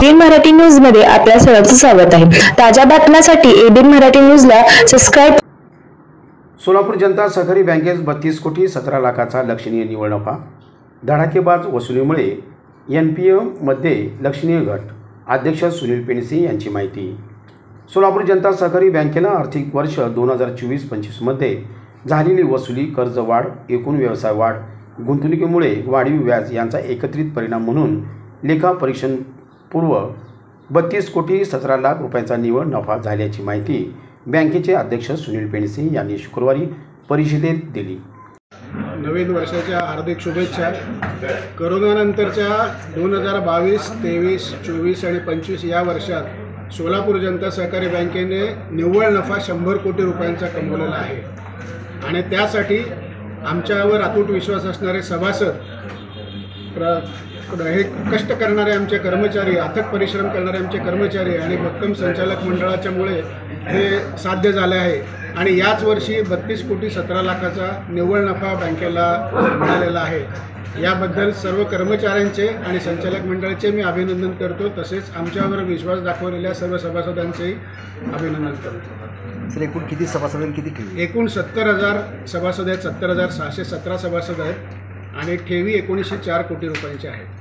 ABN Marathi news मध्ये आपल्या सर्वांचं स्वागत आहे। ताज्या बातम्यांसाठी एबीएन मराठी न्यूजला सबस्क्राइब। सोलापूर जनता सहकारी बँकेत 32 कोटी 17 लाखाचा लक्षणीय निव्वळ नफा। धडाकेबाज वसुलीमुळे एनपीएमध्ये लक्षणीय घट। अध्यक्ष सुनील पेंडसे यांची माहिती। सोलापूर जनता सहकारी बँकेला आर्थिक वर्ष 2024-25 मध्ये झालेली वसुली, कर्ज वाढ, एकूण व्यवसाय वाढ, गुंतवणुकीमुळे वाढीव व्याज यांचा एकत्रित परिणाम म्हणून लेखा परीक्षण पूर्व 32 कोटी 17 लाख रुपयांचा निव्वळ नफा झाल्याची माहिती बँकेचे अध्यक्ष सुनील पेंडसे यांनी शुक्रवारी परिषदेत दिली। नवीन वर्षाच्या हार्दिक शुभेच्छा। कोरोनानंतरच्या 2022, 23, 24 आणि 25 या वर्षात सोलापूर जनता सहकारी बँकेने निव्वळ नफा 100 कोटी रुपयांचा कमवलेला आहे आणि त्यासाठी आमच्यावर अतूट विश्वास असणारे सभासद, हे कष्ट करणारे आमचे कर्मचारी, अथक परिश्रम करणारे आमचे कर्मचारी आणि भक्कम संचालक मंडळाच्यामुळे हे साध्य झाले आहे आणि याच वर्षी 32 कोटी 17 लाखाचा निव्वळ नफा बँकेला मिळालेला आहे। याबद्दल सर्व कर्मचाऱ्यांचे आणि संचालक मंडळाचे मी अभिनंदन करतो, तसेच आमच्यावर विश्वास दाखवलेल्या सर्व सभासदांचेही अभिनंदन करतो। सर, एकूण किती सभासद आहेत, किती ठेवी? एकूण 70,000 सभासद आहेत, 70,617 सभासद आहेत आणि ठेवी 1904 कोटी रुपयांच्या आहेत।